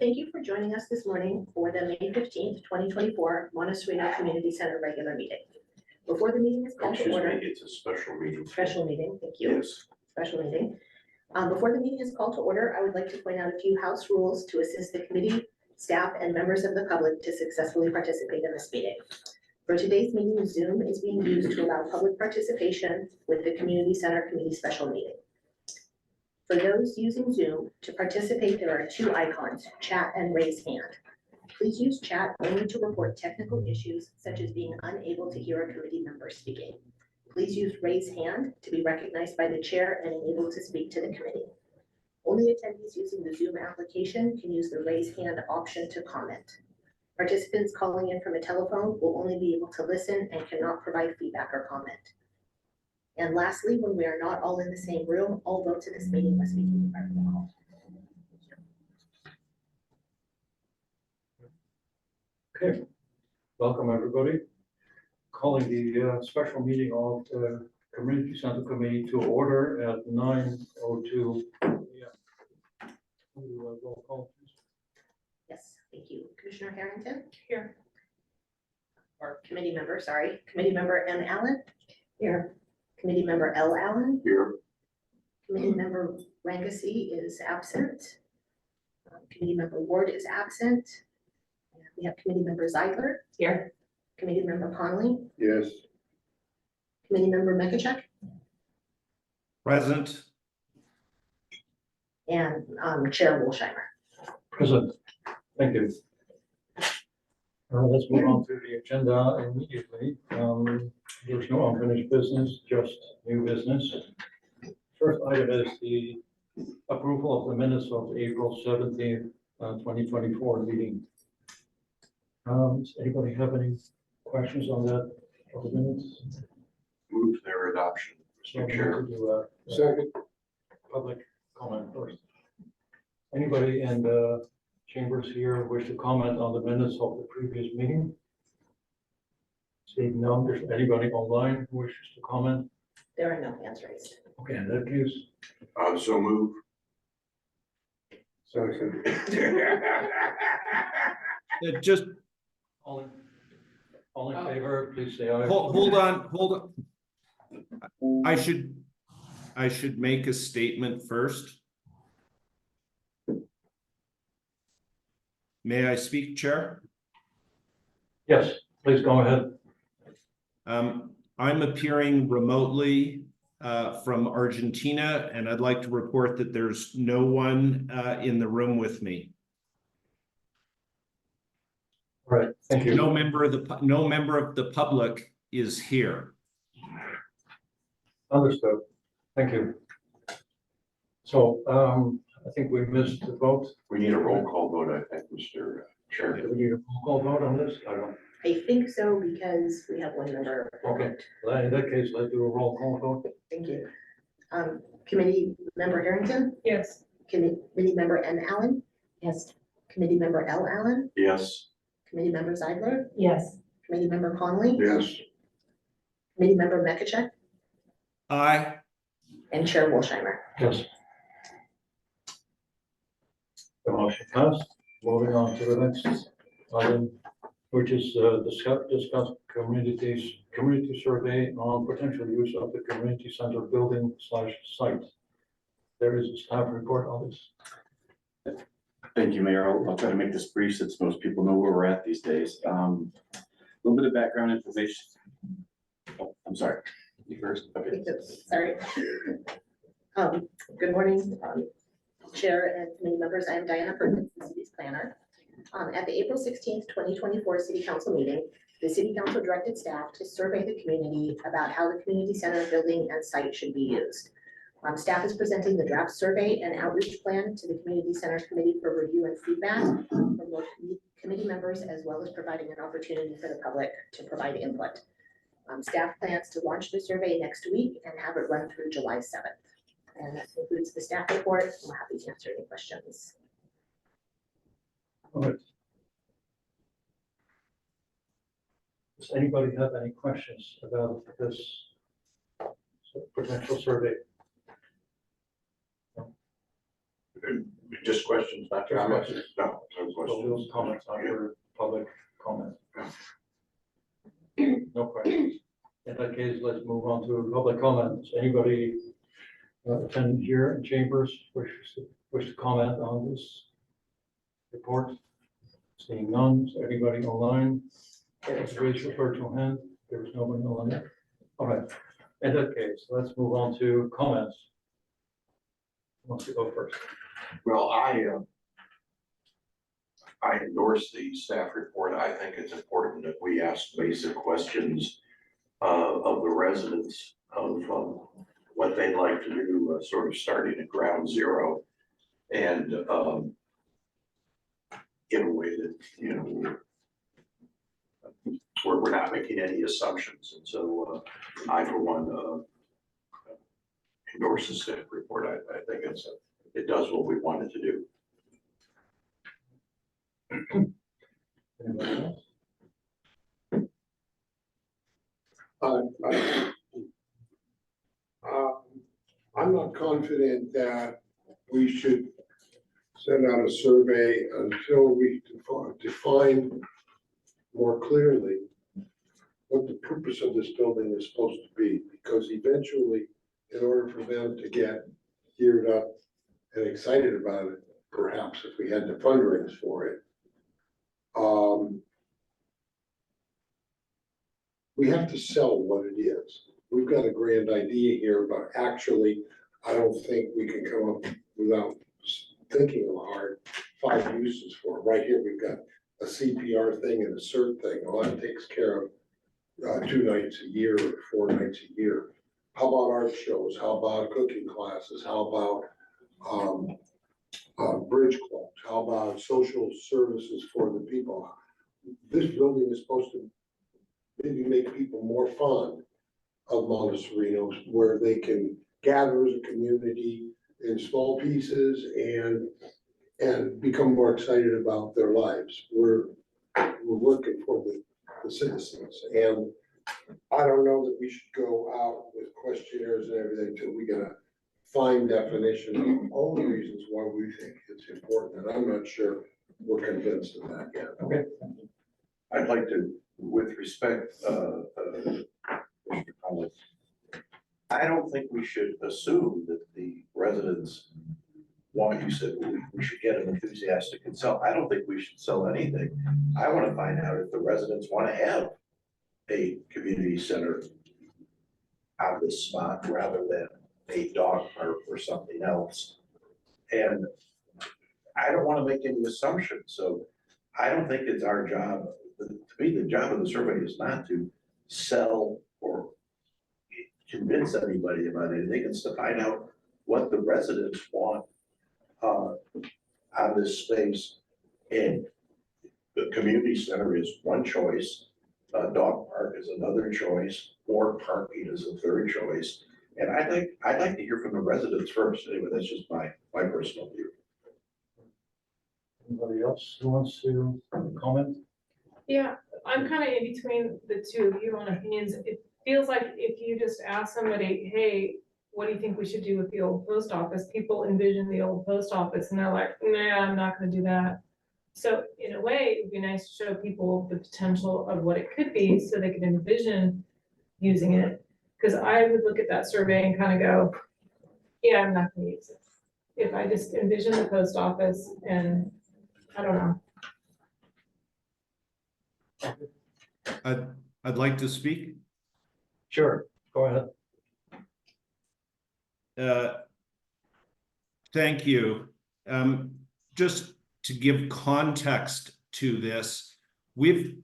thank you for joining us this morning for the May 15th, 2024 Monte Sereno Community Center regular meeting. Before the meeting is called to Excuse order. me, it's a special meeting. Special meeting, thank you. Yes. Special meeting. Before the meeting is called to order, I would like to point out a few house rules to assist the committee, staff, and members of the public to successfully participate in this meeting. For today's meeting, Zoom is being used to allow public participation with the Community Center Committee special meeting. For those using Zoom, to participate, there are two icons, chat and raise hand. Please use chat only to report technical issues such as being unable to hear a committee member speaking. Please use raise hand to be recognized by the chair and enabled to speak to the committee. Only attendees using the Zoom application can use the raise hand option to comment. Participants calling in from a telephone will only be able to listen and cannot provide feedback or comment. And lastly, when we are not all in the same room, all votes in this meeting must be taken by roll call. Okay, welcome everybody. Calling the special meeting of the Community Center Committee to order at 9:02 a.m. Roll call, please. Yes, thank you. Commissioner Harrington? Here. Or committee member, sorry. Committee member M. Allen? Here. Committee member L. Allen? Here. Committee member Rangacy is absent. Committee member Ward is absent. And we have committee member Zeidler. Here. Committee member Conley. Yes. Committee member Mekachek. Present. And Chair Wolsheimer. Present. Thank you. Let's move on to the agenda immediately. There's no unfinished business, just new business. First item is the approval of the minutes of April 17th, 2024 meeting. Does anybody have any questions on that of the minutes? Move their adoption, So Mr. we need Chair. to do second public comment first. Anybody in the chambers here wish to comment on the minutes of the previous meeting? Seeing none, is anybody online who wishes to comment? There are no hands raised. Okay, in that case. So move. Second. Just All in favor, please say aye. hold on. I should make a statement first. May I speak, Chair? Yes, please go ahead. I'm appearing remotely from Argentina, and I'd like to report that there's no one in the room with me. All right, thank you. No member of the public is here. Understood. Thank you. So I think we missed the vote. We need a roll call vote, I think, Mr. Chair. Do we need a roll call vote on this? I don't. I think so because we have one member. Okay, well, in that case, let's do a roll call vote. Thank you. Committee member Harrington? Yes. Committee member M. Allen? Yes. Committee member L. Allen? Yes. Committee member Zeidler? Yes. Committee member Conley? Yes. Committee member Mekachek? Aye. And Chair Wolsheimer. Yes. The motion passed. Moving on to the next item, which is discuss community survey on potential use of the community center building / site. There is a staff report on this. Thank you, Mayor. I'll try to make this brief since most people know where we're at these days. A little bit of background information. Oh, I'm sorry. You first? Okay. Sorry. Good morning, Chair and committee members. I am Diana Perkins, the city's planner. At the April 16th, 2024 City Council meeting, the City Council directed staff to survey the community about how the community center building and site should be used. Staff is presenting the draft survey and outreach plan to the Community Center Committee for review and feedback from both committee members, as well as providing an opportunity for the public to provide input. Staff plans to launch the survey next week and have it run through July 7th. And that concludes the staff report. I'm happy to answer any questions. All right. Does anybody have any questions about this potential survey? Just questions, not comments? No. No So we'll questions. comments after public comment. No questions. In that case, let's move on to public comments. Anybody attending here in chambers wish to comment on this report? Seeing none, is anybody online? Raise your virtual hand. There is nobody online. All right. In that case, let's move on to comments. Who wants to go first? Well, I endorse the staff report. I think it's important that we ask basic questions of the residents of what they'd like to do, sort of starting at ground zero. And in a way that, you know, we're not making any assumptions. And so I, for one, endorse the staff report. I think it does what we wanted to do. Anybody else? I'm not confident that we should send out a survey until we define more clearly what the purpose of this building is supposed to be, because eventually, in order for them to get geared up and excited about it, perhaps if we had the fundraise for it, we have to sell what it is. We've got a grand idea here, but actually, I don't think we can come up without thinking hard, 5 uses for it. Right here, we've got a CPR thing and a CERT thing. Well, that takes care of 2 nights a year or 4 nights a year. How about art shows? How about cooking classes? How about bridge clubs? How about social services for the people? This building is supposed to maybe make people more fond of Monte Sereno, where they can gather as a community in small pieces and become more excited about their lives. We're working for the citizens, and I don't know that we should go out with questionnaires and everything till we get a fine definition of all the reasons why we think it's important, and I'm not sure we're convinced of that yet. Okay. I'd like to, with respect, Mr. Collins, I don't think we should assume that the residents want, you said, we should get them enthusiastic and sell. I don't think we should sell anything. I want to find out if the residents want to have a community center on this spot rather than a dog park or something else. And I don't want to make any assumptions, so I don't think it's our job. To me, the job of the survey is not to sell or convince anybody about anything. It's to find out what the residents want on this space. And the community center is one choice. Dog park is another choice. More parking is a third choice. And I'd like to hear from the residents first. Anyway, that's just my personal view. Anybody else who wants to comment? Yeah, I'm kind of in between the two of you on opinions. It feels like if you just ask somebody, hey, what do you think we should do with the old post office? People envision the old post office and they're like, nah, I'm not gonna do that. So in a way, it'd be nice to show people the potential of what it could be so they can envision using it. Because I would look at that survey and kind of go, yeah, I'm not gonna use it. If I just envision the post office and I don't know. I'd like to speak. Sure, go ahead. Thank you. Just to give context to this, we've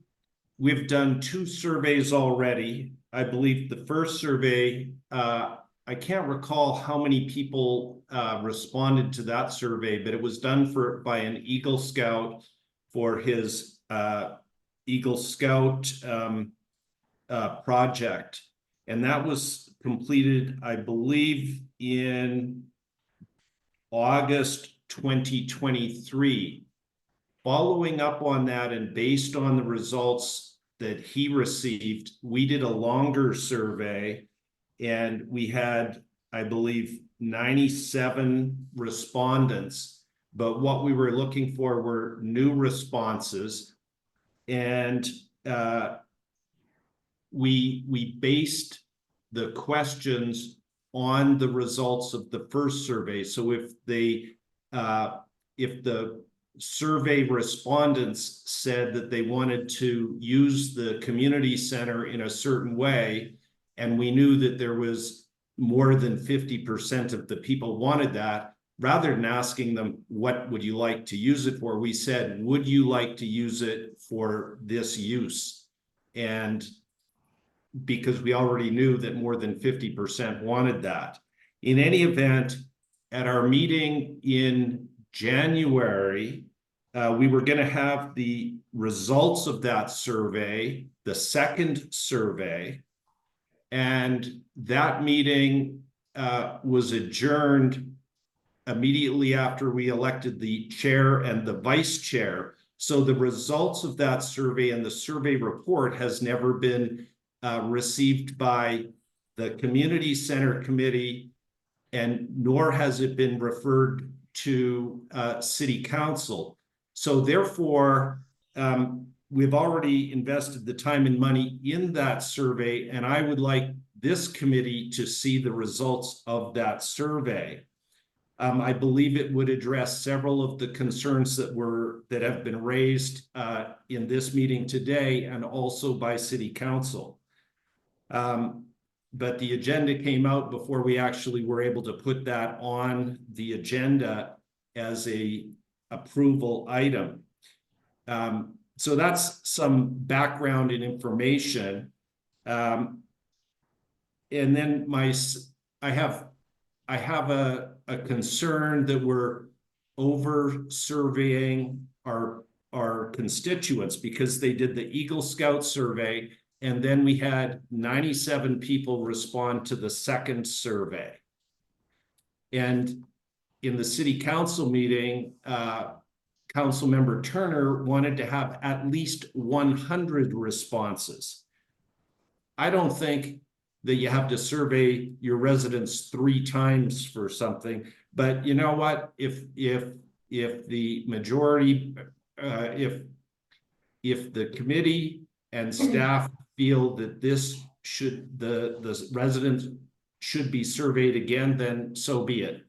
done 2 surveys already. I believe the first survey, I can't recall how many people responded to that survey, but it was done by an Eagle Scout for his Eagle Scout project. And that was completed, I believe, in August 2023. Following up on that and based on the results that he received, we did a longer survey and we had, I believe, 97 respondents. but what we were looking for were new responses. And we based the questions on the results of the first survey. So if the survey respondents said that they wanted to use the community center in a certain way, and we knew that there was more than 50% of the people wanted that, rather than asking them, what would you like to use it for? We said, would you like to use it for this use? And because we already knew that more than 50% wanted that. In any event, at our meeting in January, we were going to have the results of that survey, the second survey, and that meeting was adjourned immediately after we elected the chair and the vice chair. So the results of that survey and the survey report has never been received by the community center committee, and nor has it been referred to city council. So therefore, we've already invested the time and money in that survey, and I would like this committee to see the results of that survey. I believe it would address several of the concerns that have been raised in this meeting today and also by city council. But the agenda came out before we actually were able to put that on the agenda as a approval item. So that's some background and information. And then I have a concern that we're over surveying our constituents, because they did the Eagle Scout survey, and then we had 97 people respond to the second survey. And in the city council meeting, Councilmember Turner wanted to have at least 100 responses. I don't think that you have to survey your residents 3 times for something, but you know what? If the majority, if the committee and staff feel that this should, the residents should be surveyed again, then so be it.